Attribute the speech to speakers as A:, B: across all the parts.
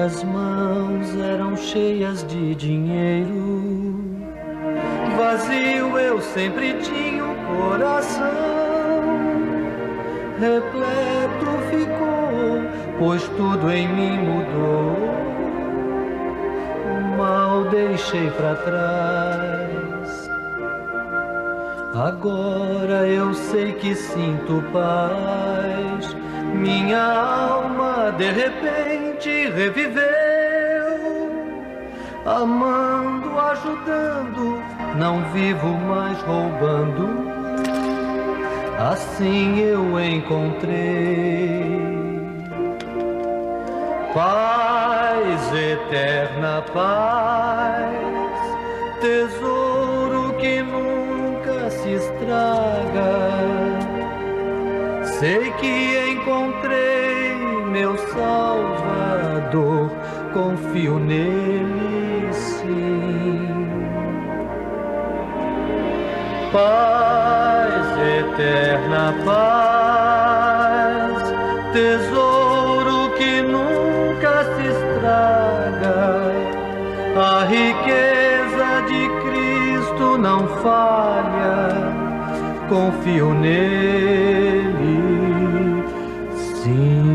A: Minhas mãos eram cheias de dinheiro, vazio eu sempre tinha o coração. Repleto ficou, pois tudo em mim mudou. O mal deixei pra trás. Agora eu sei que sinto paz. Minha alma de repente reviveu, amando, ajudando, não vivo mais roubando. Assim eu encontrei paz, eterna paz, tesouro que nunca se estraga. Sei que encontrei meu Salvador, confio nele sim. Paz, eterna paz, tesouro que nunca se estraga. A riqueza de Cristo não falha, confio nele sim.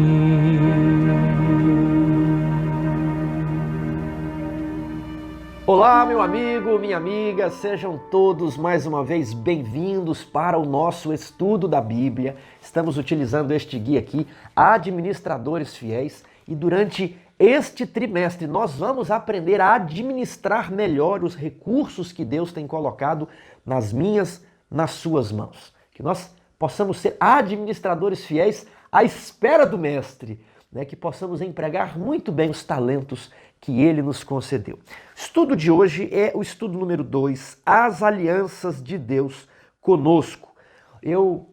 B: Olá, meu amigo, minha amiga, sejam todos mais uma vez bem-vindos para o nosso estudo da Bíblia. Estamos utilizando este guia aqui, Administradores Fiéis, e durante este trimestre nós vamos aprender a administrar melhor os recursos que Deus tem colocado nas minhas, nas suas mãos. Que nós possamos ser administradores fiéis à espera do Mestre, né? Que possamos empregar muito bem os talentos que Ele nos concedeu. O estudo de hoje é o estudo número 2, As Alianças de Deus Conosco. Eu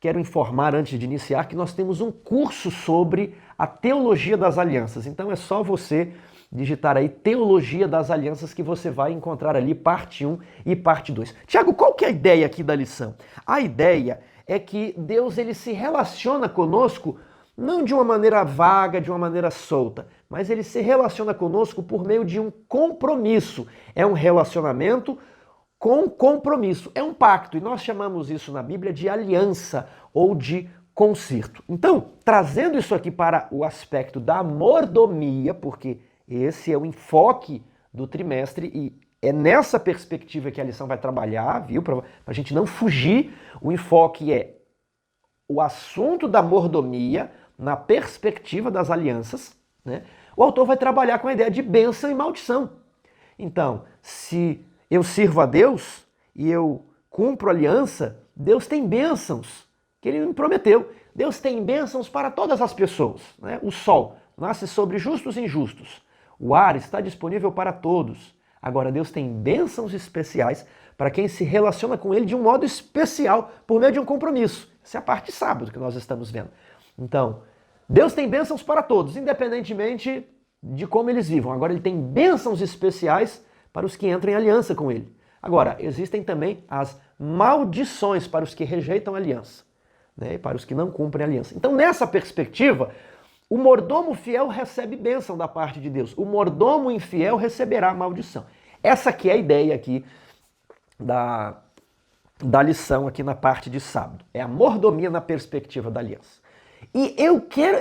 B: quero informar antes de iniciar que nós temos um curso sobre a teologia das alianças. Então é só você digitar aí Teologia das Alianças que você vai encontrar ali parte 1 e parte 2. Tiago, qual que é a ideia aqui da lição? A ideia é que Deus ele se relaciona conosco não de uma maneira vaga, de uma maneira solta, mas ele se relaciona conosco por meio de um compromisso. É um relacionamento com compromisso, é um pacto, e nós chamamos isso na Bíblia de aliança ou de concerto. Então, trazendo isso aqui para o aspecto da mordomia, porque esse é o enfoque do trimestre e é nessa perspectiva que a lição vai trabalhar, viu? Para a gente não fugir, o enfoque é o assunto da mordomia na perspectiva das alianças, né? O autor vai trabalhar com a ideia de bênção e maldição. Então, se eu sirvo a Deus e eu cumpro a aliança, Deus tem bênçãos que Ele me prometeu. Deus tem bênçãos para todas as pessoas, né? O sol nasce sobre justos e injustos. O ar está disponível para todos. Agora, Deus tem bênçãos especiais para quem se relaciona com Ele de um modo especial, por meio de um compromisso. Essa é a parte de sábado que nós estamos vendo. Então, Deus tem bênçãos para todos, independentemente de como eles vivam. Agora, Ele tem bênçãos especiais para os que entram em aliança com Ele. Agora, existem também as maldições para os que rejeitam a aliança, né? E para os que não cumprem a aliança. Então, nessa perspectiva, o mordomo fiel recebe bênção da parte de Deus. O mordomo infiel receberá maldição. Essa aqui é a ideia aqui da lição aqui na parte de sábado. É a mordomia na perspectiva da aliança. E eu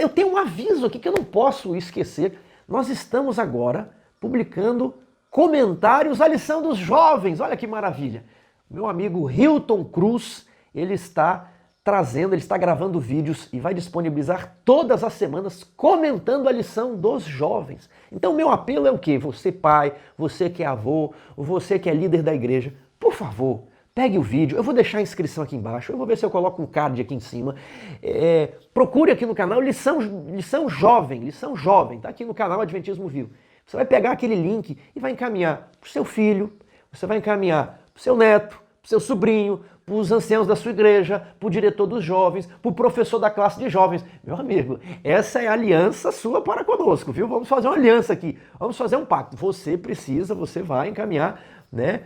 B: tenho um aviso aqui que eu não posso esquecer. Nós estamos agora publicando comentários à lição dos jovens. Olha que maravilha. Meu amigo Hilton Cruz, ele está gravando vídeos e vai disponibilizar todas as semanas comentando a lição dos jovens. Então meu apelo é o quê? Você pai, você que é avô, você que é líder da igreja, por favor, pegue o vídeo, eu vou deixar a inscrição aqui embaixo, eu vou ver se eu coloco um card aqui em cima. Procure aqui no canal lição jovem, tá aqui no canal Adventismo Vivo. Você vai pegar aquele link e vai encaminhar para o seu filho, você vai encaminhar para o seu neto, para o seu sobrinho, para os anciãos da sua igreja, para o diretor dos jovens, para o professor da classe de jovens. Meu amigo, essa é a aliança sua para conosco, viu? Vamos fazer uma aliança aqui, vamos fazer um pacto. Você vai encaminhar, né,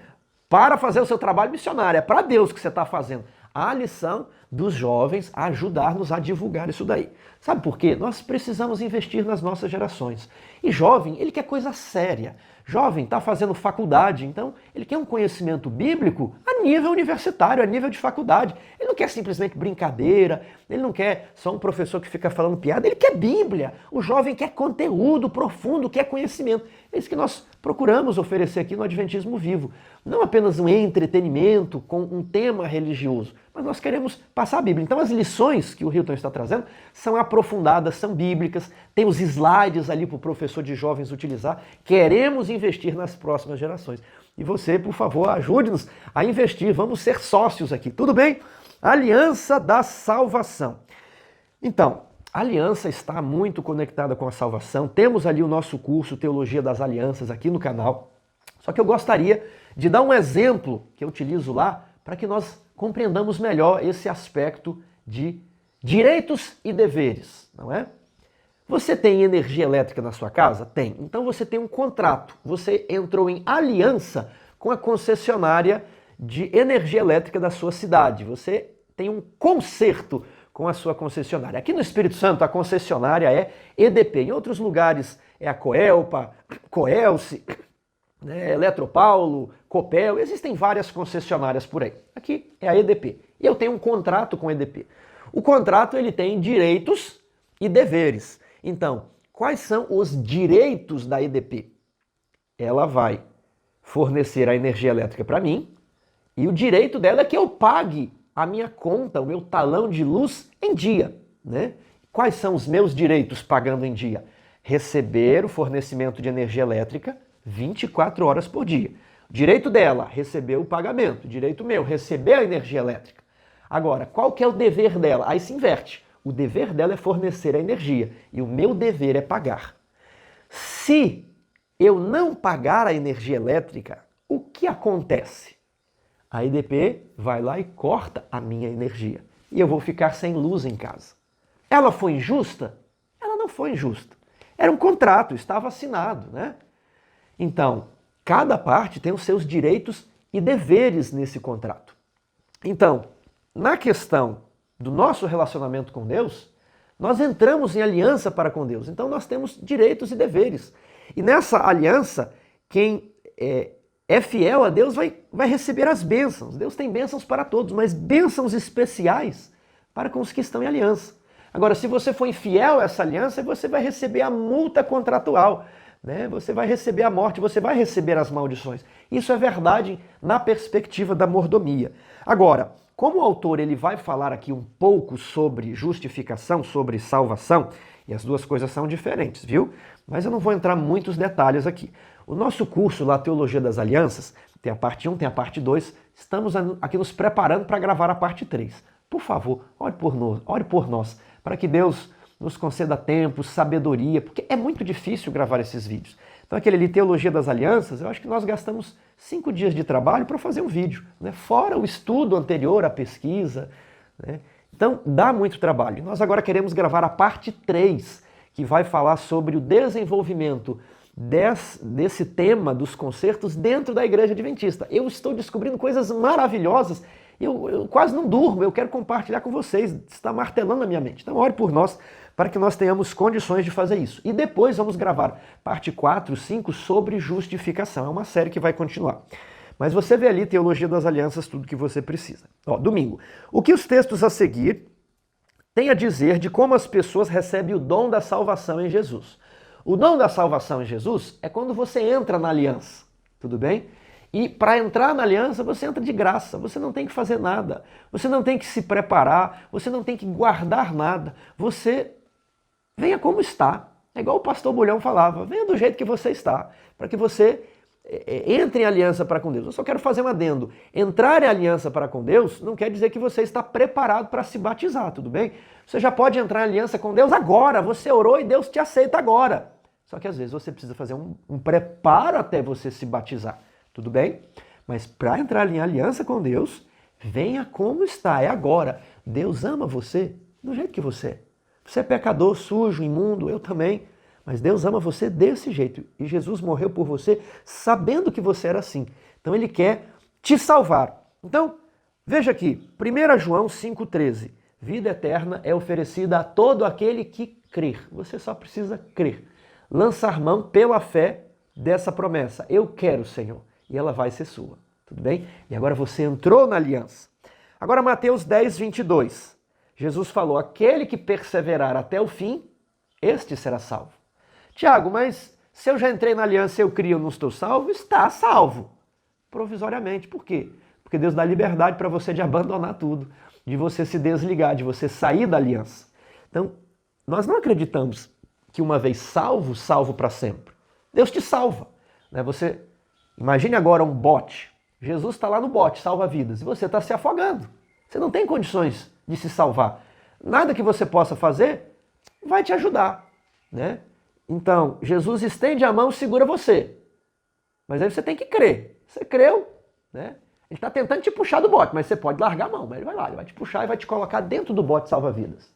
B: para fazer o seu trabalho missionário. É para Deus que você está fazendo. a lição dos jovens a ajudar-nos a divulgar isso daí. Sabe por quê? Nós precisamos investir nas nossas gerações. E jovem, ele quer coisa séria. Jovem está fazendo faculdade, então ele quer um conhecimento bíblico a nível universitário, a nível de faculdade. Ele não quer simplesmente brincadeira, ele não quer só um professor que fica falando piada, ele quer Bíblia. O jovem quer conteúdo profundo, quer conhecimento. É isso que nós procuramos oferecer aqui no Adventismo Vivo. Não apenas um entretenimento com um tema religioso, mas nós queremos passar a Bíblia. Então as lições que o Hilton está trazendo são aprofundadas, são bíblicas, tem os slides ali para o professor de jovens utilizar. Queremos investir nas próximas gerações. E você, por favor, ajude-nos a investir, vamos ser sócios aqui, tudo bem? Aliança da Salvação. Então, a aliança está muito conectada com a salvação. Temos ali o nosso curso Teologia das Alianças aqui no canal. Só que eu gostaria de dar um exemplo que eu utilizo lá para que nós compreendamos melhor esse aspecto de direitos e deveres, não é? Você tem energia elétrica na sua casa? Tem. Então você tem um contrato. Você entrou em aliança com a concessionária de energia elétrica da sua cidade. Você tem um concerto com a sua concessionária. Aqui no Espírito Santo, a concessionária é EDP. Em outros lugares é a Coelpa, Coelce, né, Eletropaulo, Copel. Existem várias concessionárias por aí. Aqui é a EDP. E eu tenho um contrato com a EDP. O contrato ele tem direitos e deveres. Então, quais são os direitos da EDP? Ela vai fornecer a energia elétrica para mim e o direito dela é que eu pague a minha conta, o meu talão de luz em dia, né? Quais são os meus direitos pagando em dia? Receber o fornecimento de energia elétrica 24 horas por dia. Direito dela, receber o pagamento. Direito meu, receber a energia elétrica. Agora, qual que é o dever dela? Aí se inverte. O dever dela é fornecer a energia e o meu dever é pagar. Se eu não pagar a energia elétrica, o que acontece? A EDP vai lá e corta a minha energia e eu vou ficar sem luz em casa. Ela foi injusta? Ela não foi injusta. Era um contrato, estava assinado, né? Então, cada parte tem os seus direitos e deveres nesse contrato. Então, na questão do nosso relacionamento com Deus, nós entramos em aliança para com Deus. Então nós temos direitos e deveres. E nessa aliança, quem é fiel a Deus vai receber as bênçãos. Deus tem bênçãos para todos, mas bênçãos especiais para com os que estão em aliança. Agora, se você for infiel a essa aliança, você vai receber a multa contratual, né? Você vai receber a morte, você vai receber as maldições. Isso é verdade na perspectiva da mordomia. Agora, como o autor ele vai falar aqui um pouco sobre justificação, sobre salvação, e as duas coisas são diferentes, viu? Mas eu não vou entrar em muitos detalhes aqui. O nosso curso lá, Teologia das Alianças, tem a parte 1, tem a parte 2, estamos aqui nos preparando para gravar a parte 3. Por favor, ore por nós, para que Deus nos conceda tempo, sabedoria, porque é muito difícil gravar esses vídeos. Então aquele ali, Teologia das Alianças, eu acho que nós gastamos 5 dias de trabalho para fazer um vídeo, né? Fora o estudo anterior, a pesquisa, né? Então dá muito trabalho. Nós agora queremos gravar a parte 3, que vai falar sobre o desenvolvimento desse tema dos concertos dentro da Igreja Adventista. Eu estou descobrindo coisas maravilhosas, eu quase não durmo, eu quero compartilhar com vocês, está martelando na minha mente. Então ore por nós, para que nós tenhamos condições de fazer isso. E depois vamos gravar parte 4, 5 sobre justificação. É uma série que vai continuar. Mas você vê ali, Teologia das Alianças, tudo que você precisa. Ó, domingo. O que os textos a seguir têm a dizer de como as pessoas recebem o dom da salvação em Jesus? O dom da salvação em Jesus é quando você entra na aliança, tudo bem? E para entrar na aliança, você entra de graça, você não tem que fazer nada, você não tem que se preparar, você não tem que guardar nada, você venha como está. É igual o pastor Bulhão falava, venha do jeito que você está, para que você entre em aliança para com Deus. Eu só quero fazer um adendo. Entrar em aliança para com Deus não quer dizer que você está preparado para se batizar, tudo bem? Você já pode entrar em aliança com Deus agora, você orou e Deus te aceita agora. Só que às vezes você precisa fazer um preparo até você se batizar, tudo bem? Mas para entrar em aliança com Deus, venha como está, é agora. Deus ama você do jeito que você é. Você é pecador, sujo, imundo, eu também. Mas Deus ama você desse jeito. E Jesus morreu por você sabendo que você era assim. Então Ele quer te salvar. Então, Veja aqui, 1 João 5,13. Vida eterna é oferecida a todo aquele que crer. Você só precisa crer. Lançar mão pela fé dessa promessa. Eu quero, Senhor. E ela vai ser sua. Tudo bem? E agora você entrou na aliança. Agora Mateus 10, 22. Jesus falou, aquele que perseverar até o fim, este será salvo. Tiago, mas se eu já entrei na aliança e eu crio, eu não estou salvo? Está salvo. Provisoriamente. Por quê? Porque Deus dá liberdade para você de abandonar tudo, de você se desligar, de você sair da aliança. Então, nós não acreditamos que uma vez salvo, salvo para sempre. Deus te salva. Né? Você, imagine agora um bote. Jesus está lá no bote, salva vidas, e você está se afogando. Você não tem condições de se salvar. Nada que você possa fazer vai te ajudar. Né? Então, Jesus estende a mão e segura você. Mas aí você tem que crer. Você creu, né? Ele está tentando te puxar do bote, mas você pode largar a mão. Mas ele vai lá, ele vai te puxar e vai te colocar dentro do bote salva-vidas.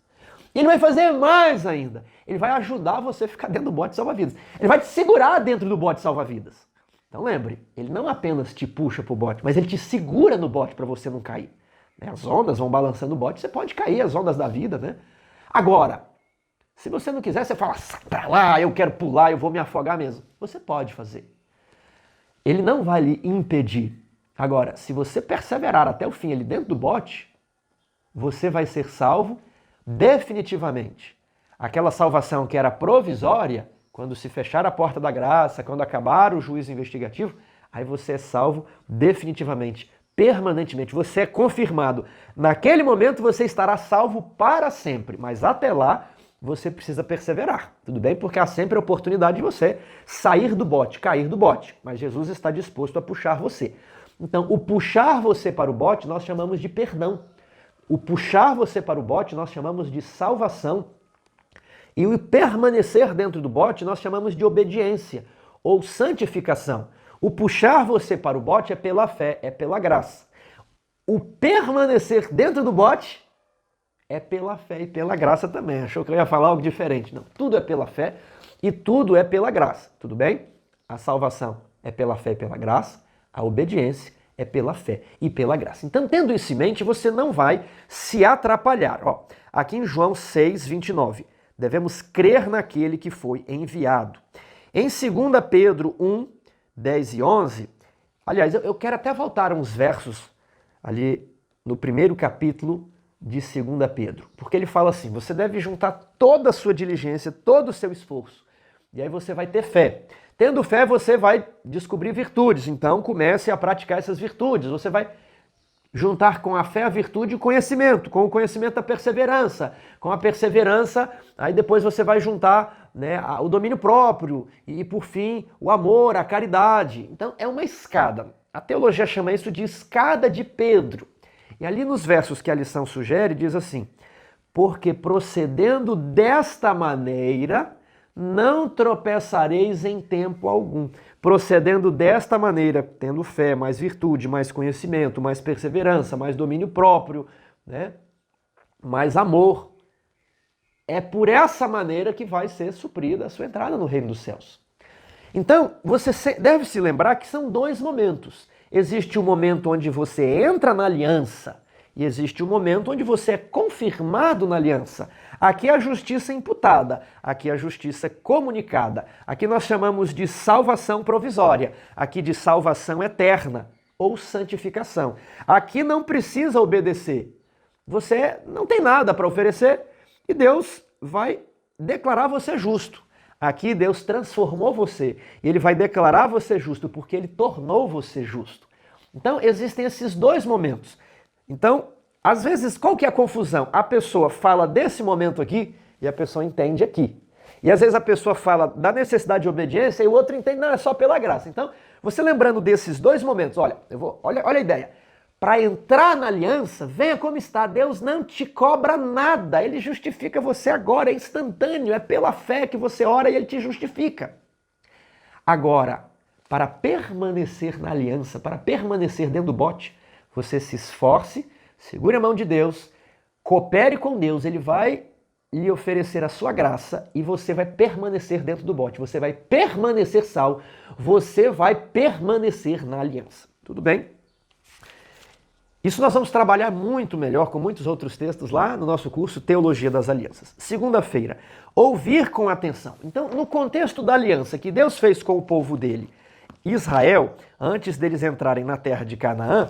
B: E ele vai fazer mais ainda. Ele vai ajudar você a ficar dentro do bote salva-vidas. Ele vai te segurar dentro do bote salva-vidas. Então lembre, ele não apenas te puxa para o bote, mas ele te segura no bote para você não cair. As ondas vão balançando o bote, você pode cair, as ondas da vida, né? Agora, se você não quiser, você fala, sai pra lá, eu quero pular, eu vou me afogar mesmo. Você pode fazer. Ele não vai lhe impedir. Agora, se você perseverar até o fim ali dentro do bote, você vai ser salvo definitivamente. Aquela salvação que era provisória, quando se fechar a porta da graça, quando acabar o juízo investigativo, aí você é salvo definitivamente, permanentemente. Você é confirmado. Naquele momento você estará salvo para sempre, mas até lá você precisa perseverar, tudo bem? Porque há sempre a oportunidade de você sair do bote, cair do bote, mas Jesus está disposto a puxar você. Então, o puxar você para o bote nós chamamos de perdão. O puxar você para o bote nós chamamos de salvação. E o permanecer dentro do bote nós chamamos de obediência ou santificação. O puxar você para o bote é pela fé, é pela graça. O permanecer dentro do bote é pela fé e pela graça também. Achou que eu ia falar algo diferente? Não, tudo é pela fé e tudo é pela graça, tudo bem? A salvação é pela fé e pela graça. A obediência é pela fé e pela graça. Então, tendo isso em mente, você não vai se atrapalhar. Ó, aqui em João 6, 29, devemos crer naquele que foi enviado. Em 2 Pedro 1, 10 e 11, aliás, eu quero até voltar uns versos ali no primeiro capítulo de 2 Pedro, porque ele fala assim, você deve juntar toda a sua diligência, todo o seu esforço, e aí você vai ter fé. Tendo fé, você vai descobrir virtudes, então comece a praticar essas virtudes. Você vai juntar com a fé a virtude e o conhecimento, com o conhecimento a perseverança, com a perseverança, aí depois você vai juntar, né, o domínio próprio e, por fim, o amor, a caridade. Então é uma escada. A teologia chama isso de escada de Pedro. E ali nos versos que a lição sugere, diz assim, porque procedendo desta maneira não tropeçareis em tempo algum. Procedendo desta maneira, tendo fé, mais virtude, mais conhecimento, mais perseverança, mais domínio próprio, né? Mais amor. É por essa maneira que vai ser suprida a sua entrada no reino dos céus. Então, você deve se lembrar que são dois momentos. Existe um momento onde você entra na aliança e existe um momento onde você é confirmado na aliança. Aqui é a justiça imputada, aqui é a justiça comunicada. Aqui nós chamamos de salvação provisória, aqui de salvação eterna ou santificação. Aqui não precisa obedecer. Você não tem nada para oferecer e Deus vai declarar você justo. Aqui Deus transformou você e Ele vai declarar você justo porque Ele tornou você justo. Então existem esses dois momentos. Então, às vezes, qual que é a confusão? A pessoa fala desse momento aqui e a pessoa entende aqui. E às vezes a pessoa fala da necessidade de obediência e o outro entende, não, é só pela graça. Então, você lembrando desses dois momentos, olha a ideia. Para entrar na aliança, venha como está. Deus não te cobra nada. Ele justifica você agora, é instantâneo. É pela fé que você ora e Ele te justifica. Agora, para permanecer na aliança, para permanecer dentro do bote, você se esforce, segure a mão de Deus, coopere com Deus, Ele vai lhe oferecer a sua graça e você vai permanecer dentro do bote, você vai permanecer salvo, você vai permanecer na aliança. Tudo bem? Isso nós vamos trabalhar muito melhor com muitos outros textos lá no nosso curso Teologia das Alianças. Segunda-feira, ouvir com atenção. Então, no contexto da aliança que Deus fez com o povo dele, Israel, antes deles entrarem na terra de Canaã,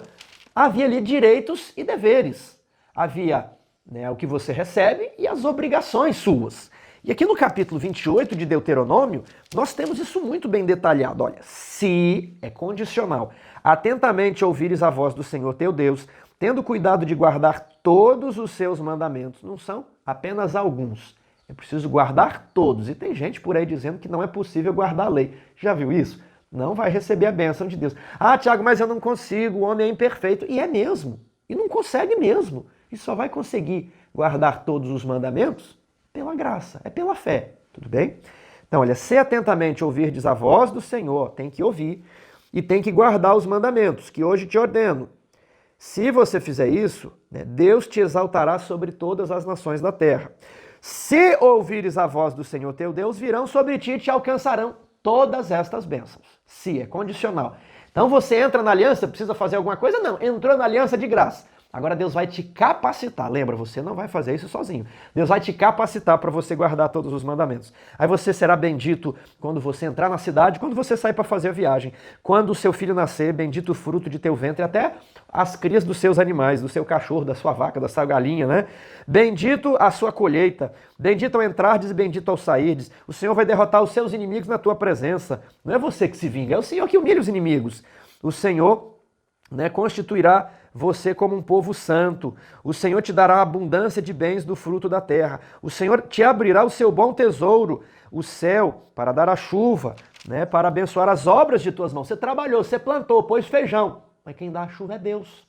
B: havia ali direitos e deveres. Havia o que você recebe e as obrigações suas. E aqui no capítulo 28 de Deuteronômio, nós temos isso muito bem detalhado. Olha, se é condicional, atentamente ouvires a voz do Senhor teu Deus, tendo cuidado de guardar todos os seus mandamentos, não são apenas alguns. É preciso guardar todos. E tem gente por aí dizendo que não é possível guardar a lei. Já viu isso? Não vai receber a bênção de Deus. Ah, Tiago, mas eu não consigo, o homem é imperfeito. E é mesmo. E não consegue mesmo. E só vai conseguir guardar todos os mandamentos pela graça, é pela fé, tudo bem? Então, olha, se atentamente ouvirdes a voz do Senhor, tem que ouvir e tem que guardar os mandamentos que hoje te ordeno. Se você fizer isso, Deus te exaltará sobre todas as nações da terra. Se ouvires a voz do Senhor teu Deus, virão sobre ti e te alcançarão todas estas bênçãos. Se é condicional. Então você entra na aliança, precisa fazer alguma coisa? Não, entrou na aliança de graça. Agora Deus vai te capacitar. Lembra, você não vai fazer isso sozinho. Deus vai te capacitar para você guardar todos os mandamentos. Aí você será bendito quando você entrar na cidade, quando você sair para fazer a viagem. Quando o seu filho nascer, bendito o fruto de teu ventre, até as crias dos seus animais, do seu cachorro, da sua vaca, da sua galinha, né? Bendito a sua colheita, bendito ao entrardes e bendito ao sairdes. O Senhor vai derrotar os seus inimigos na tua presença. Não é você que se vinga, é o Senhor que humilha os inimigos. O Senhor constituirá você como um povo santo. O Senhor te dará abundância de bens do fruto da terra. O Senhor te abrirá o seu bom tesouro, o céu, para dar a chuva, para abençoar as obras de tuas mãos. Você trabalhou, você plantou, pôs feijão, mas quem dá a chuva é Deus.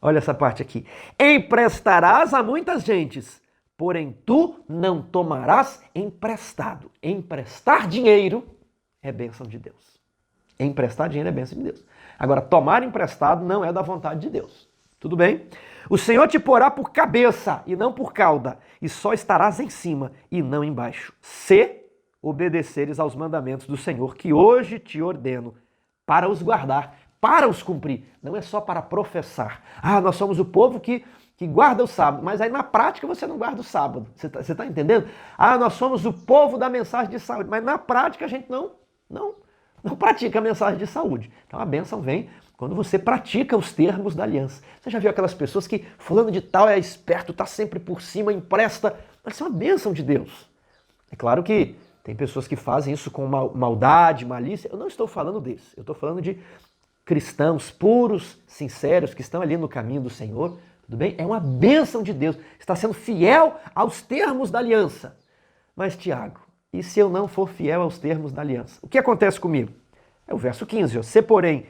B: Olha essa parte aqui. Emprestarás a muitas gentes, porém tu não tomarás emprestado. Emprestar dinheiro é bênção de Deus. Emprestar dinheiro é bênção de Deus. Agora, tomar emprestado não é da vontade de Deus. Tudo bem? O Senhor te porá por cabeça e não por cauda, e só estarás em cima e não embaixo, se obedeceres aos mandamentos do Senhor, que hoje te ordeno, para os guardar, para os cumprir. Não é só para professar. Ah, nós somos o povo que guarda o sábado, mas aí na prática você não guarda o sábado. Você está entendendo? Ah, nós somos o povo da mensagem de saúde, mas na prática a gente não pratica a mensagem de saúde. Então a bênção vem quando você pratica os termos da aliança. Você já viu aquelas pessoas que fulano de tal é esperto, está sempre por cima, empresta. Mas isso é uma bênção de Deus. É claro que tem pessoas que fazem isso com maldade, malícia. Eu não estou falando desse. Eu estou falando de cristãos puros, sinceros, que estão ali no caminho do Senhor. Tudo bem? É uma bênção de Deus. Está sendo fiel aos termos da aliança. Mas, Tiago, e se eu não for fiel aos termos da aliança? O que acontece comigo? É o verso 15. Se, porém,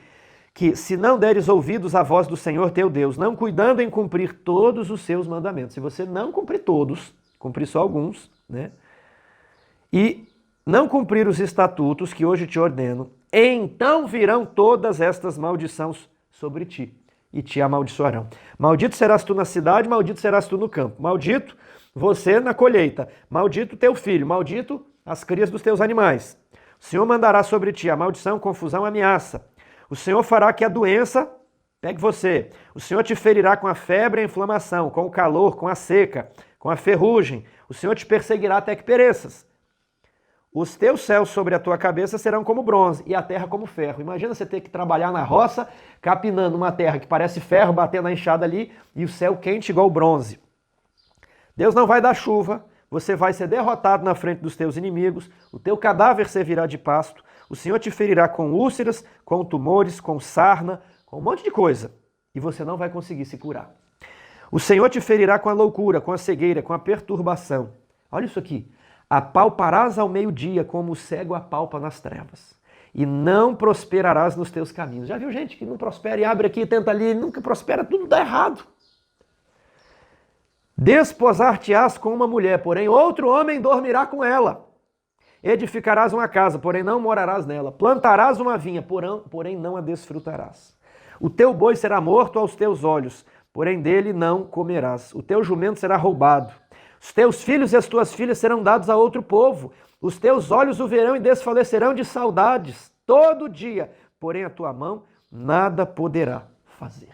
B: que se não deres ouvidos à voz do Senhor teu Deus, não cuidando em cumprir todos os seus mandamentos, se você não cumprir todos, cumprir só alguns, e não cumprir os estatutos que hoje te ordeno, então virão todas estas maldições sobre ti, e te amaldiçoarão. Maldito serás tu na cidade, maldito serás tu no campo. Maldito você na colheita, maldito teu filho, maldito as crias dos teus animais. O Senhor mandará sobre ti a maldição, confusão, ameaça. O Senhor fará que a doença pegue você. O Senhor te ferirá com a febre e a inflamação, com o calor, com a seca, com a ferrugem. O Senhor te perseguirá até que pereças. Os teus céus sobre a tua cabeça serão como bronze e a terra como ferro. Imagina você ter que trabalhar na roça, capinando uma terra que parece ferro, batendo na enxada ali, e o céu quente igual bronze. Deus não vai dar chuva, você vai ser derrotado na frente dos teus inimigos, o teu cadáver servirá de pasto, o Senhor te ferirá com úlceras, com tumores, com sarna, com um monte de coisa, e você não vai conseguir se curar. O Senhor te ferirá com a loucura, com a cegueira, com a perturbação. Olha isso aqui. Apalparás ao meio-dia como o cego apalpa nas trevas, e não prosperarás nos teus caminhos. Já viu gente que não prospera e abre aqui, tenta ali, nunca prospera, tudo dá errado. Desposar-te-ás com uma mulher, porém outro homem dormirá com ela. Edificarás uma casa, porém não morarás nela. Plantarás uma vinha, porém não a desfrutarás. O teu boi será morto aos teus olhos, porém dele não comerás. O teu jumento será roubado. Os teus filhos e as tuas filhas serão dados a outro povo. Os teus olhos o verão e desfalecerão de saudades todo dia, porém a tua mão nada poderá fazer.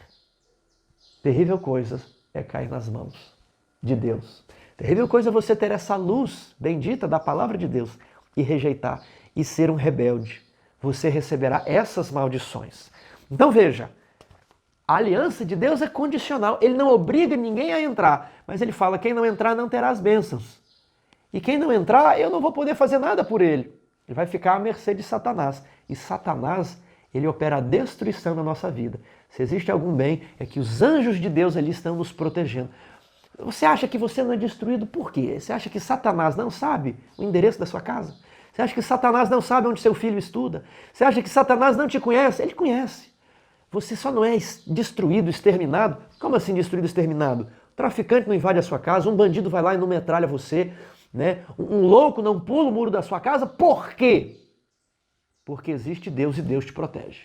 B: Terrível coisa é cair nas mãos de Deus. Terrível coisa é você ter essa luz bendita da palavra de Deus e rejeitar e ser um rebelde. Você receberá essas maldições. Então veja, a aliança de Deus é condicional. Ele não obriga ninguém a entrar, mas ele fala, quem não entrar não terá as bênçãos. E quem não entrar, eu não vou poder fazer nada por ele. Ele vai ficar à mercê de Satanás. E Satanás, ele opera a destruição na nossa vida. Se existe algum bem, é que os anjos de Deus ali estão nos protegendo. Você acha que você não é destruído por quê? Você acha que Satanás não sabe o endereço da sua casa? Você acha que Satanás não sabe onde seu filho estuda? Você acha que Satanás não te conhece? Ele conhece. Você só não é destruído, exterminado. Como assim destruído, exterminado? O traficante não invade a sua casa, um bandido vai lá e não metralha você, né? Um louco não pula o muro da sua casa. Por quê? Porque existe Deus e Deus te protege.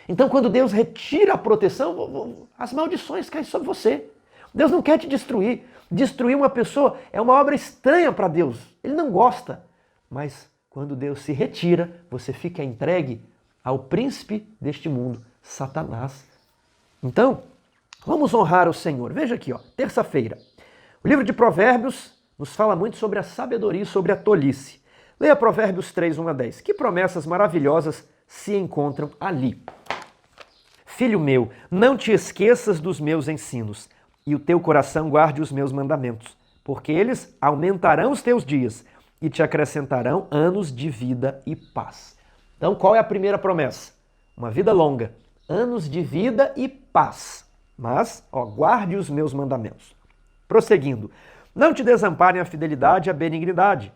B: Então, quando Deus retira a proteção, as maldições caem sobre você. Deus não quer te destruir. Destruir uma pessoa é uma obra estranha para Deus. Ele não gosta. Mas quando Deus se retira, você fica entregue ao príncipe deste mundo, Satanás. Então, vamos honrar o Senhor. Veja aqui, ó, terça-feira. O livro de Provérbios nos fala muito sobre a sabedoria e sobre a tolice. Leia Provérbios 3, 1 a 10. Que promessas maravilhosas se encontram ali. Filho meu, não te esqueças dos meus ensinos, e o teu coração guarde os meus mandamentos, porque eles aumentarão os teus dias e te acrescentarão anos de vida e paz. Então, qual é a primeira promessa? Uma vida longa, anos de vida e paz. Mas, guarde os meus mandamentos. Prosseguindo, não te desamparem a fidelidade e a benignidade.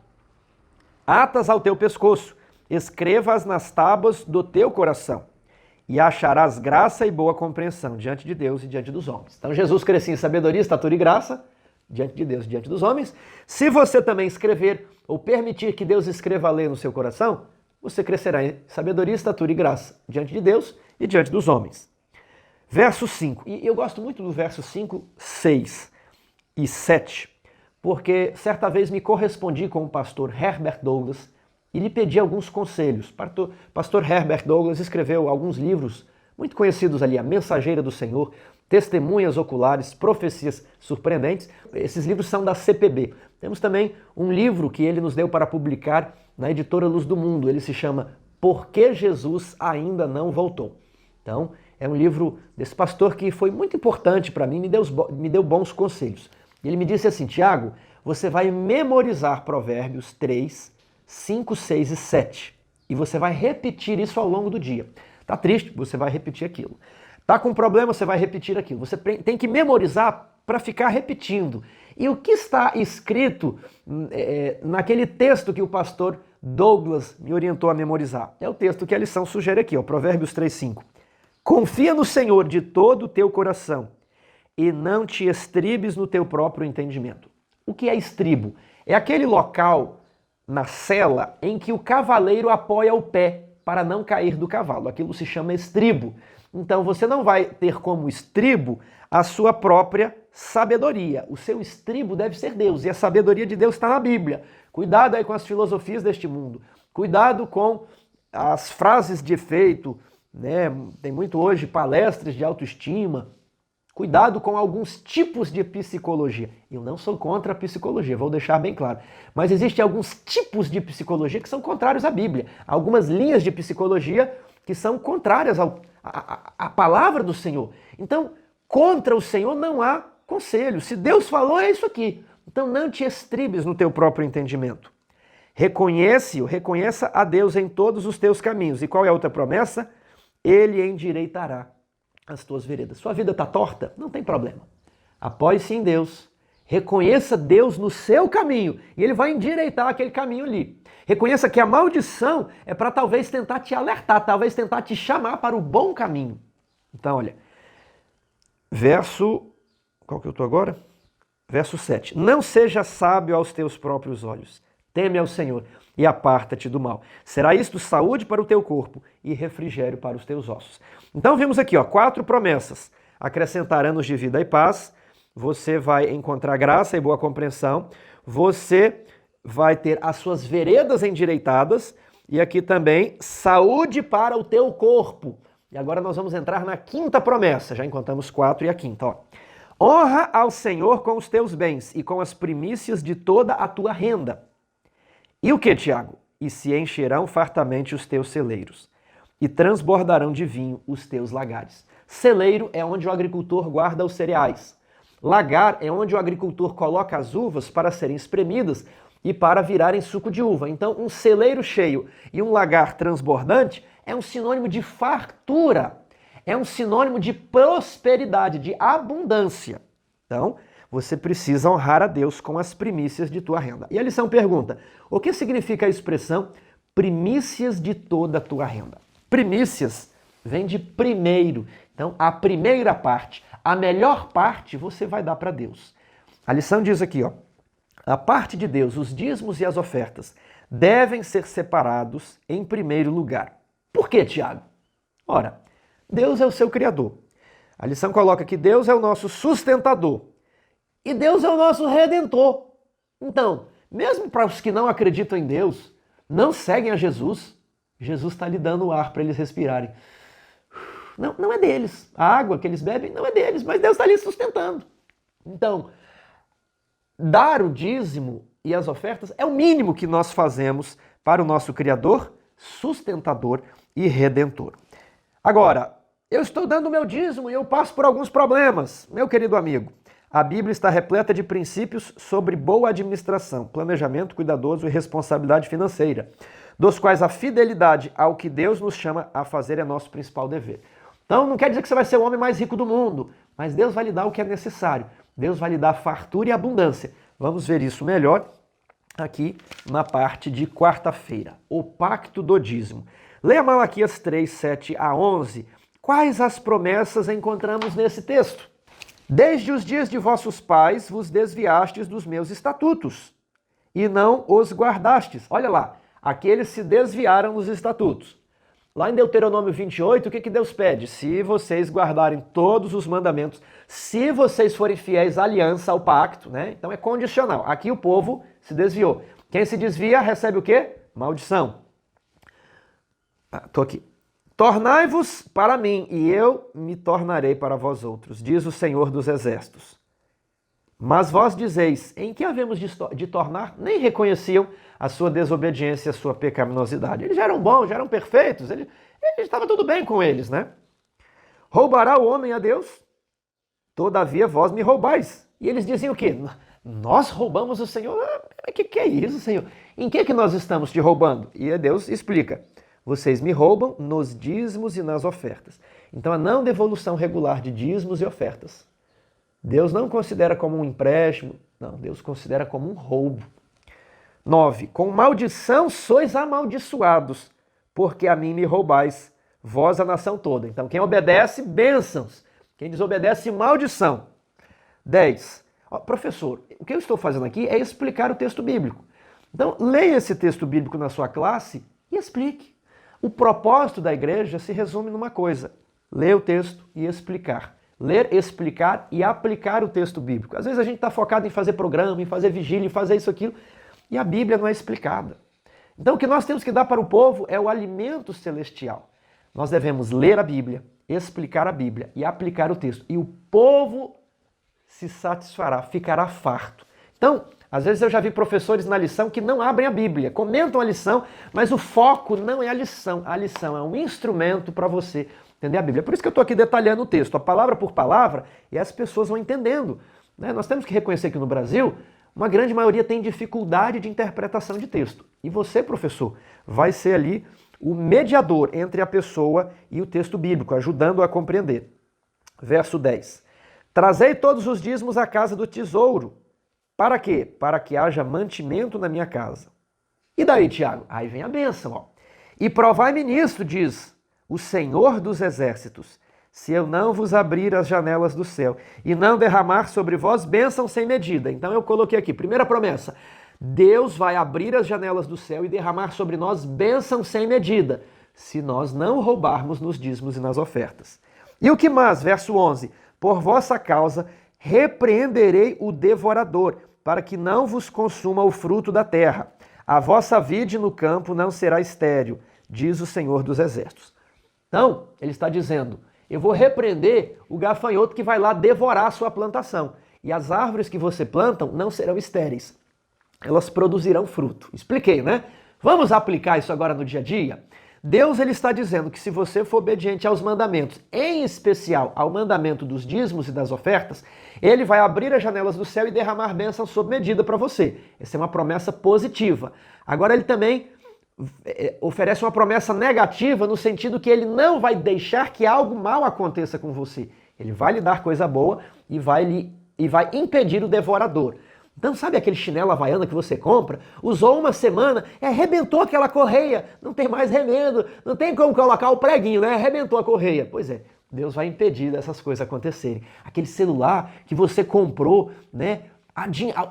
B: Atas ao teu pescoço, escreva-as nas tábuas do teu coração, e acharás graça e boa compreensão diante de Deus e diante dos homens. Então Jesus crescia em sabedoria, estatura e graça, diante de Deus e diante dos homens. Se você também escrever, ou permitir que Deus escreva a lei no seu coração, você crescerá em sabedoria, estatura e graça, diante de Deus e diante dos homens. Verso 5, e eu gosto muito do verso 5, 6 e 7, porque certa vez me correspondi com o pastor Herbert Douglas e lhe pedi alguns conselhos. Pastor Herbert Douglas escreveu alguns livros muito conhecidos ali, A Mensageira do Senhor, Testemunhas Oculares, Profecias Surpreendentes. Esses livros são da CPB. Temos também um livro que ele nos deu para publicar na editora Luz do Mundo. Ele se chama Por que Jesus Ainda Não Voltou? Então, é um livro desse pastor que foi muito importante para mim, me deu bons conselhos. Ele me disse assim, Tiago, você vai memorizar Provérbios 3, 5, 6 e 7. E você vai repetir isso ao longo do dia. Tá triste? Você vai repetir aquilo. Tá com problema? Você vai repetir aquilo. Você tem que memorizar para ficar repetindo. E o que está escrito naquele texto que o pastor Douglas me orientou a memorizar? É o texto que a lição sugere aqui, ó, Provérbios 3, 5. Confia no Senhor de todo o teu coração e não te estribes no teu próprio entendimento. O que é estribo? É aquele local na sela em que o cavaleiro apoia o pé para não cair do cavalo. Aquilo se chama estribo. Então você não vai ter como estribo a sua própria sabedoria. O seu estribo deve ser Deus, e a sabedoria de Deus está na Bíblia. Cuidado aí com as filosofias deste mundo. Cuidado com as frases de efeito, né? Tem muito hoje palestras de autoestima. Cuidado com alguns tipos de psicologia. Eu não sou contra a psicologia, vou deixar bem claro. Mas existem alguns tipos de psicologia que são contrários à Bíblia. Algumas linhas de psicologia que são contrárias à palavra do Senhor. Então, contra o Senhor não há conselho. Se Deus falou, é isso aqui. Então não te estribes no teu próprio entendimento. Reconheça a Deus em todos os teus caminhos. E qual é a outra promessa? Ele endireitará as tuas veredas. Sua vida está torta? Não tem problema. Apoie-se em Deus. Reconheça Deus no seu caminho e Ele vai endireitar aquele caminho ali. Reconheça que a maldição é para talvez tentar te alertar, talvez tentar te chamar para o bom caminho. Então, olha, qual que eu estou agora? Verso 7. Não seja sábio aos teus próprios olhos. Teme ao Senhor e aparta-te do mal. Será isto saúde para o teu corpo e refrigério para os teus ossos. Então vimos aqui, 4 promessas. Acrescentar anos de vida e paz. Você vai encontrar graça e boa compreensão. Você vai ter as suas veredas endireitadas. E aqui também, saúde para o teu corpo. E agora nós vamos entrar na quinta promessa. Já encontramos 4 e a quinta. Ó. Honra ao Senhor com os teus bens e com as primícias de toda a tua renda. E o que, Tiago? E se encherão fartamente os teus celeiros, e transbordarão de vinho os teus lagares. Celeiro é onde o agricultor guarda os cereais. Lagar é onde o agricultor coloca as uvas para serem espremidas e para virarem suco de uva. Então, um celeiro cheio e um lagar transbordante é um sinônimo de fartura, é um sinônimo de prosperidade, de abundância. Então, você precisa honrar a Deus com as primícias de tua renda. E a lição pergunta, o que significa a expressão primícias de toda a tua renda? Primícias vem de primeiro. Então, a primeira parte, a melhor parte, você vai dar para Deus. A lição diz aqui, ó, a parte de Deus, os dízimos e as ofertas, devem ser separados em primeiro lugar. Por quê, Tiago? Ora, Deus é o seu Criador. A lição coloca que Deus é o nosso sustentador. E Deus é o nosso Redentor. Então, mesmo para os que não acreditam em Deus, não seguem a Jesus, Jesus está lhe dando o ar para eles respirarem. Não é deles. A água que eles bebem não é deles, mas Deus está ali sustentando. Então, dar o dízimo e as ofertas é o mínimo que nós fazemos para o nosso Criador, sustentador e redentor. Agora, eu estou dando o meu dízimo e eu passo por alguns problemas. Meu querido amigo, a Bíblia está repleta de princípios sobre boa administração, planejamento cuidadoso e responsabilidade financeira, dos quais a fidelidade ao que Deus nos chama a fazer é nosso principal dever. Então, não quer dizer que você vai ser o homem mais rico do mundo, mas Deus vai lhe dar o que é necessário. Deus vai lhe dar fartura e abundância. Vamos ver isso melhor aqui na parte de quarta-feira. O pacto do dízimo. Leia Malaquias 3, 7 a 11. Quais as promessas encontramos nesse texto? Desde os dias de vossos pais vos desviastes dos meus estatutos e não os guardastes. Olha lá, aqui eles se desviaram dos estatutos. Lá em Deuteronômio 28, o que Deus pede? Se vocês guardarem todos os mandamentos, se vocês forem fiéis à aliança, ao pacto, né? Então é condicional. Aqui o povo se desviou. Quem se desvia recebe o quê? Maldição. Tô aqui. Tornai-vos para mim, e eu me tornarei para vós outros, diz o Senhor dos Exércitos. Mas vós dizeis, em que havemos de tornar? Nem reconheciam a sua desobediência, a sua pecaminosidade. Eles já eram bons, já eram perfeitos, estava tudo bem com eles, né? Roubará o homem a Deus? Todavia vós me roubais. E eles diziam o quê? Nós roubamos o Senhor? Que é isso, Senhor? Em que nós estamos te roubando? E Deus explica. Vocês me roubam nos dízimos e nas ofertas. Então, a não devolução regular de dízimos e ofertas. Deus não considera como um empréstimo, não, Deus considera como um roubo. 9. Com maldição sois amaldiçoados, porque a mim me roubais, vós a nação toda. Então, quem obedece, bênçãos. Quem desobedece, maldição. 10. Professor, o que eu estou fazendo aqui é explicar o texto bíblico. Então, leia esse texto bíblico na sua classe e explique. O propósito da igreja se resume numa coisa: ler o texto e explicar. Ler, explicar e aplicar o texto bíblico. Às vezes a gente está focado em fazer programa, em fazer vigília, em fazer isso, aquilo, e a Bíblia não é explicada. Então o que nós temos que dar para o povo é o alimento celestial. Nós devemos ler a Bíblia, explicar a Bíblia e aplicar o texto. E o povo se satisfará, ficará farto. Então, às vezes eu já vi professores na lição que não abrem a Bíblia, comentam a lição, mas o foco não é a lição. A lição é um instrumento para você entender a Bíblia. Por isso que eu estou aqui detalhando o texto, a palavra por palavra, e as pessoas vão entendendo. Né? Nós temos que reconhecer que no Brasil, uma grande maioria tem dificuldade de interpretação de texto. E você, professor, vai ser ali o mediador entre a pessoa e o texto bíblico, ajudando a compreender. Verso 10. Trazei todos os dízimos à casa do tesouro. Para quê? Para que haja mantimento na minha casa. E daí, Tiago? Aí vem a bênção. Ó. E provai-me nisto, diz o Senhor dos Exércitos, se eu não vos abrir as janelas do céu e não derramar sobre vós bênção sem medida. Então eu coloquei aqui, primeira promessa, Deus vai abrir as janelas do céu e derramar sobre nós bênção sem medida, se nós não roubarmos nos dízimos e nas ofertas. E o que mais? Verso 11, por vossa causa repreenderei o devorador, para que não vos consuma o fruto da terra. A vossa vide no campo não será estéril, diz o Senhor dos Exércitos. Então, ele está dizendo, eu vou repreender o gafanhoto que vai lá devorar a sua plantação. E as árvores que você planta não serão estéreis. Elas produzirão fruto. Expliquei, né? Vamos aplicar isso agora no dia a dia? Deus ele está dizendo que se você for obediente aos mandamentos, em especial ao mandamento dos dízimos e das ofertas, ele vai abrir as janelas do céu e derramar bênção sob medida para você. Essa é uma promessa positiva. Agora ele também oferece uma promessa negativa no sentido que ele não vai deixar que algo mal aconteça com você. Ele vai lhe dar coisa boa e vai impedir o devorador. Então, sabe aquele chinelo havaiana que você compra? Usou uma semana, arrebentou aquela correia, não tem mais remendo, não tem como colocar o preguinho, né? Arrebentou a correia. Pois é, Deus vai impedir dessas coisas acontecerem. Aquele celular que você comprou, né?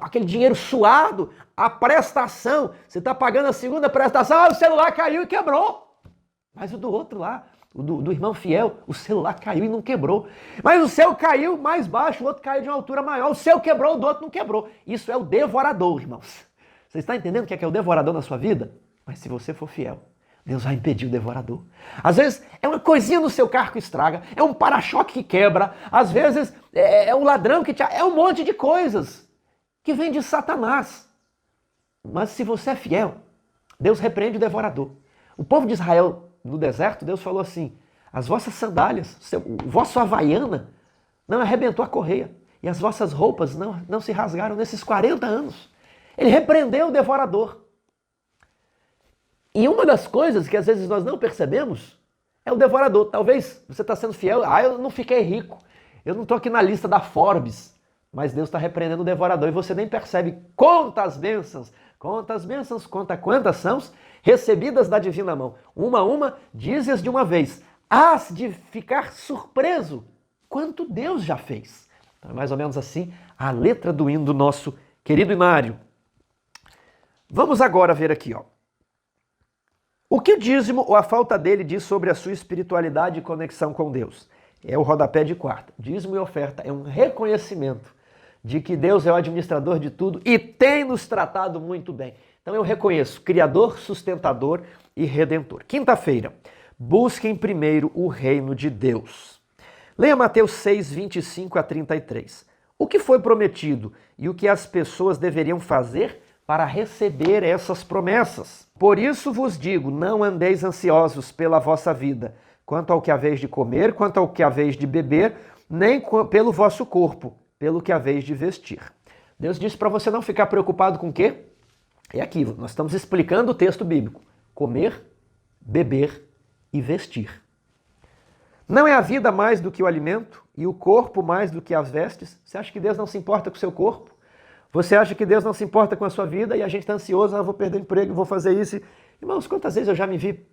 B: Aquele dinheiro suado, a prestação, você está pagando a segunda prestação, o celular caiu e quebrou. Mas o do outro lá, do irmão fiel, o celular caiu e não quebrou. Mas o seu caiu mais baixo, o outro caiu de uma altura maior. O seu quebrou, o do outro não quebrou. Isso é o devorador, irmãos. Você está entendendo o que é o devorador na sua vida? Mas se você for fiel, Deus vai impedir o devorador. Às vezes é uma coisinha no seu carro que estraga, é um para-choque que quebra, às vezes é um ladrão que é um monte de coisas que vem de Satanás. Mas se você é fiel, Deus repreende o devorador. O povo de Israel no deserto, Deus falou assim, as vossas sandálias, o vosso havaiana não arrebentou a correia e as vossas roupas não se rasgaram nesses 40 anos. Ele repreendeu o devorador. E uma das coisas que às vezes nós não percebemos é o devorador. Talvez você está sendo fiel, eu não fiquei rico, eu não estou aqui na lista da Forbes, mas Deus está repreendendo o devorador e você nem percebe quantas bênçãos, conta quantas são recebidas da divina mão. Uma a uma, dizes de uma vez. Hás de ficar surpreso quanto Deus já fez. Então é mais ou menos assim a letra do hino do nosso querido Inário. Vamos agora ver aqui, ó. O que o dízimo ou a falta dele diz sobre a sua espiritualidade e conexão com Deus? É o rodapé de quarta. Dízimo e oferta é um reconhecimento de que Deus é o administrador de tudo e tem nos tratado muito bem. Então eu reconheço Criador, Sustentador e Redentor. Quinta-feira, busquem primeiro o reino de Deus. Leia Mateus 6, 25 a 33. O que foi prometido e o que as pessoas deveriam fazer para receber essas promessas? Por isso vos digo, não andeis ansiosos pela vossa vida, quanto ao que haveis de comer, quanto ao que haveis de beber, nem pelo vosso corpo, pelo que haveis de vestir. Deus disse para você não ficar preocupado com o quê? É aqui, nós estamos explicando o texto bíblico. Comer, beber e vestir. Não é a vida mais do que o alimento e o corpo mais do que as vestes? Você acha que Deus não se importa com o seu corpo? Você acha que Deus não se importa com a sua vida e a gente está ansioso, vou perder o emprego, vou fazer isso. Irmãos, quantas vezes eu já me vi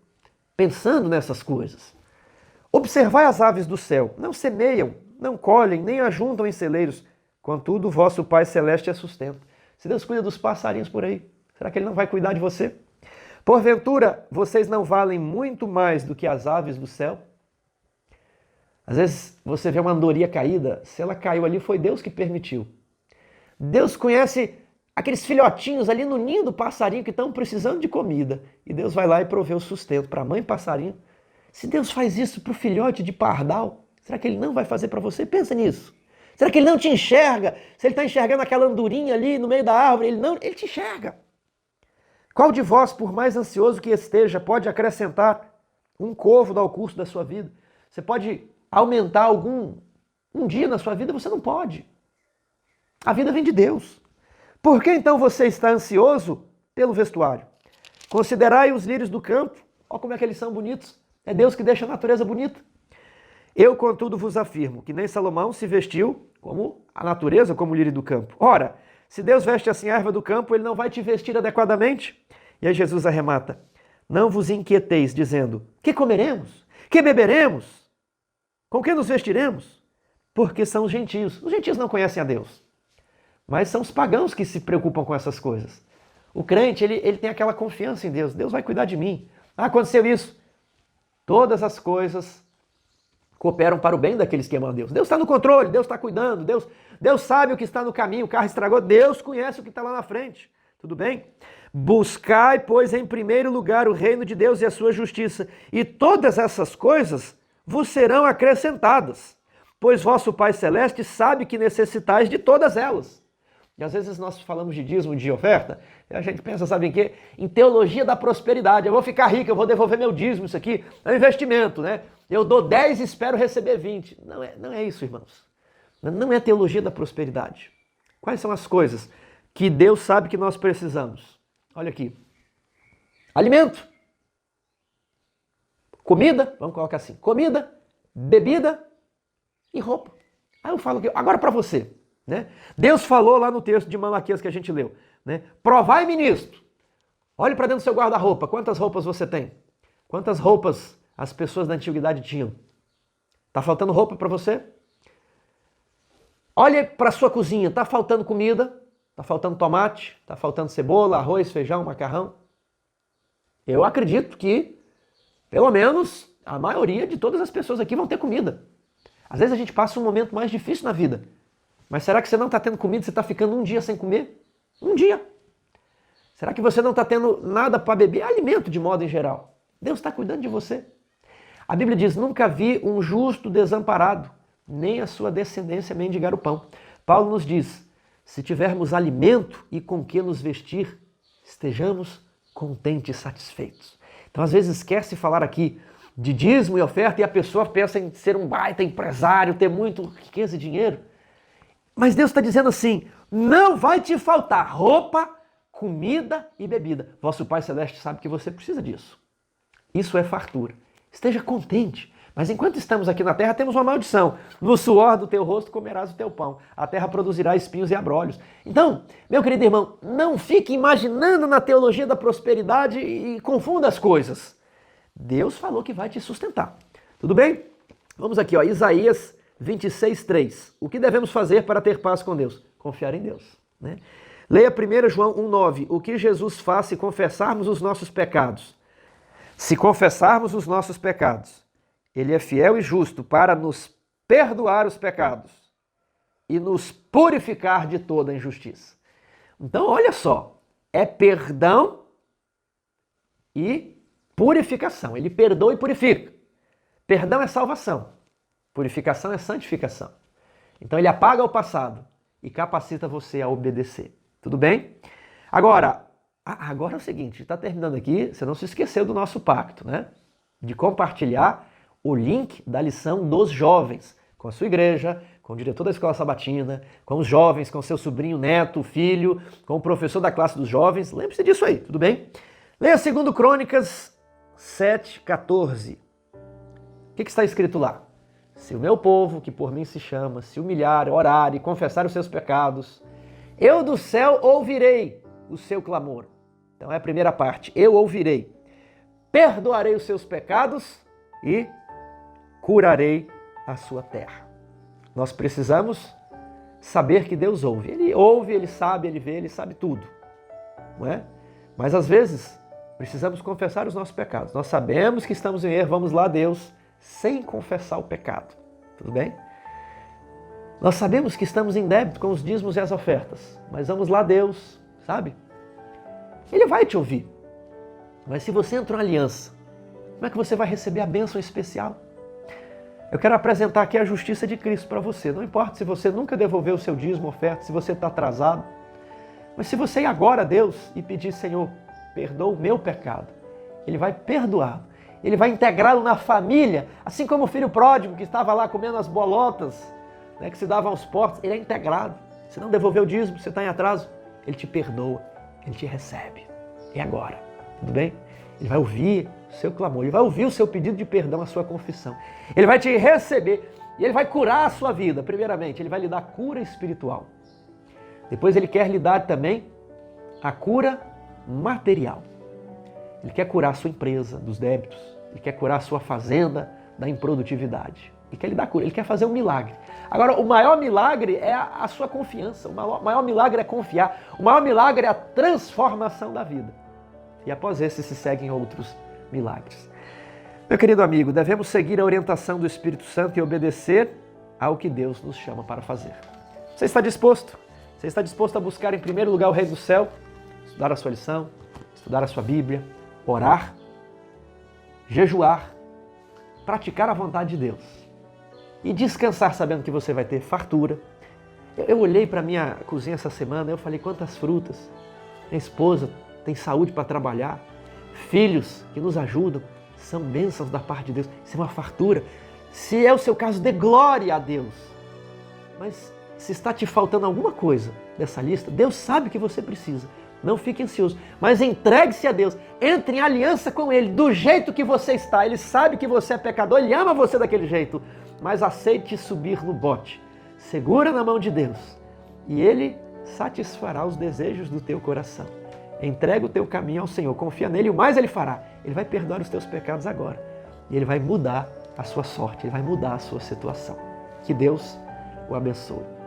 B: pensando nessas coisas? Observai as aves do céu, não semeiam, não colhem, nem ajuntam em celeiros, contudo o vosso Pai Celeste é sustenta. Se Deus cuida dos passarinhos por aí, será que Ele não vai cuidar de você? Porventura, vocês não valem muito mais do que as aves do céu? Às vezes você vê uma andorinha caída, se ela caiu ali foi Deus que permitiu. Deus conhece aqueles filhotinhos ali no ninho do passarinho que estão precisando de comida. E Deus vai lá e provê o sustento para a mãe passarinho. Se Deus faz isso para o filhote de pardal, será que Ele não vai fazer para você? Pensa nisso. Será que Ele não te enxerga? Se Ele está enxergando aquela andorinha ali no meio da árvore, Ele te enxerga. Qual de vós, por mais ansioso que esteja, pode acrescentar um côvado ao curso da sua vida? Você pode aumentar um dia na sua vida? Você não pode. A vida vem de Deus. Por que então você está ansioso pelo vestuário? Considerai os lírios do campo. Olha como é que eles são bonitos. É Deus que deixa a natureza bonita. Eu, contudo, vos afirmo que nem Salomão se vestiu como a natureza, como o lírio do campo. Ora, se Deus veste assim a erva do campo, Ele não vai te vestir adequadamente? E aí Jesus arremata. Não vos inquieteis, dizendo, que comeremos? Que beberemos? Com que nos vestiremos? Porque são os gentios. Os gentios não conhecem a Deus. Mas são os pagãos que se preocupam com essas coisas. O crente, ele tem aquela confiança em Deus. Deus vai cuidar de mim. Ah, aconteceu isso. Todas as coisas cooperam para o bem daqueles que amam a Deus. Deus está no controle, Deus está cuidando, Deus sabe o que está no caminho, o carro estragou, Deus conhece o que está lá na frente. Tudo bem? Buscai, pois, em primeiro lugar o reino de Deus e a sua justiça, e todas essas coisas vos serão acrescentadas, pois vosso Pai Celeste sabe que necessitais de todas elas. E às vezes nós falamos de dízimo, de oferta, e a gente pensa, sabe em quê? Em teologia da prosperidade. Eu vou ficar rico, eu vou devolver meu dízimo, isso aqui é um investimento, né? Eu dou 10 e espero receber 20. Não é isso, irmãos. Não é teologia da prosperidade. Quais são as coisas que Deus sabe que nós precisamos? Olha aqui. Alimento. Comida, vamos colocar assim. Comida, bebida e roupa. Aí eu falo aqui, agora para você. Né? Deus falou lá no texto de Malaquias que a gente leu. Né? Provai, ministro. Olhe para dentro do seu guarda-roupa. Quantas roupas você tem? Quantas roupas as pessoas da antiguidade tinham? Tá faltando roupa para você? Olhe para a sua cozinha. Tá faltando comida? Tá faltando tomate? Tá faltando cebola, arroz, feijão, macarrão? Eu acredito que, pelo menos, a maioria de todas as pessoas aqui vão ter comida. Às vezes a gente passa um momento mais difícil na vida. Mas será que você não está tendo comida, você está ficando um dia sem comer? Um dia. Será que você não está tendo nada para beber? Alimento de modo em geral. Deus está cuidando de você. A Bíblia diz, nunca vi um justo desamparado, nem a sua descendência mendigar o pão. Paulo nos diz, se tivermos alimento e com que nos vestir, estejamos contentes e satisfeitos. Então às vezes esquece de falar aqui de dízimo e oferta e a pessoa pensa em ser um baita empresário, ter muito riqueza e dinheiro. Mas Deus está dizendo assim, não vai te faltar roupa, comida e bebida. Vosso Pai Celeste sabe que você precisa disso. Isso é fartura. Esteja contente. Mas enquanto estamos aqui na terra, temos uma maldição. No suor do teu rosto comerás o teu pão. A terra produzirá espinhos e abrolhos. Então, meu querido irmão, não fique imaginando na teologia da prosperidade e confunda as coisas. Deus falou que vai te sustentar. Tudo bem? Vamos aqui, ó, Isaías 26:3. O que devemos fazer para ter paz com Deus? Confiar em Deus. Né? Leia 1 João 1,9. O que Jesus faz se confessarmos os nossos pecados? Se confessarmos os nossos pecados, Ele é fiel e justo para nos perdoar os pecados e nos purificar de toda injustiça. Então, olha só, é perdão e purificação. Ele perdoa e purifica. Perdão é salvação. Purificação é santificação. Então ele apaga o passado e capacita você a obedecer. Tudo bem? Agora é o seguinte, está terminando aqui, você não se esqueceu do nosso pacto, né? De compartilhar o link da lição dos jovens com a sua igreja, com o diretor da escola sabatina, com os jovens, com seu sobrinho, neto, filho, com o professor da classe dos jovens. Lembre-se disso aí, tudo bem? Leia 2 Crônicas 7:14. O que está escrito lá? Se o meu povo, que por mim se chama, se humilhar, orar e confessar os seus pecados, eu do céu ouvirei o seu clamor. Então é a primeira parte. Eu ouvirei. Perdoarei os seus pecados e curarei a sua terra. Nós precisamos saber que Deus ouve. Ele ouve, Ele sabe, Ele vê, Ele sabe tudo. Não é? Mas às vezes precisamos confessar os nossos pecados. Nós sabemos que estamos em erro, vamos lá, Deus, sem confessar o pecado. Tudo bem? Nós sabemos que estamos em débito com os dízimos e as ofertas, mas vamos lá, Deus, sabe? Ele vai te ouvir. Mas se você entra em aliança, como é que você vai receber a bênção especial? Eu quero apresentar aqui a justiça de Cristo para você. Não importa se você nunca devolveu o seu dízimo ou oferta, se você está atrasado. Mas se você ir agora a Deus e pedir, Senhor, perdoa o meu pecado, Ele vai perdoar. Ele vai integrá-lo na família, assim como o filho pródigo que estava lá comendo as bolotas, né, que se davam aos porcos, ele é integrado. Se não devolveu o dízimo, você está em atraso, Ele te perdoa, Ele te recebe. É agora, tudo bem? Ele vai ouvir o seu clamor, Ele vai ouvir o seu pedido de perdão, a sua confissão. Ele vai te receber e Ele vai curar a sua vida, primeiramente. Ele vai lhe dar cura espiritual. Depois Ele quer lhe dar também a cura material. Ele quer curar a sua empresa dos débitos. Ele quer curar a sua fazenda da improdutividade. Ele quer lhe dar cura. Ele quer fazer um milagre. Agora, o maior milagre é a sua confiança. O maior milagre é confiar. O maior milagre é a transformação da vida. E após esse se seguem outros milagres. Meu querido amigo, devemos seguir a orientação do Espírito Santo e obedecer ao que Deus nos chama para fazer. Você está disposto? Você está disposto a buscar em primeiro lugar o Reino do Céu? estudar a sua lição, estudar a sua Bíblia, orar, jejuar, praticar a vontade de Deus e descansar sabendo que você vai ter fartura. Eu olhei para a minha cozinha essa semana e eu falei, quantas frutas. Minha esposa tem saúde para trabalhar, filhos que nos ajudam, são bênçãos da parte de Deus. Isso é uma fartura. Se é o seu caso, dê glória a Deus. Mas se está te faltando alguma coisa dessa lista, Deus sabe o que você precisa. Não fique ansioso, mas entregue-se a Deus. Entre em aliança com Ele, do jeito que você está. Ele sabe que você é pecador, Ele ama você daquele jeito. Mas aceite subir no bote. Segura na mão de Deus e Ele satisfará os desejos do teu coração. Entrega o teu caminho ao Senhor, confia nele, o mais Ele fará. Ele vai perdoar os teus pecados agora e Ele vai mudar a sua sorte, Ele vai mudar a sua situação. Que Deus o abençoe.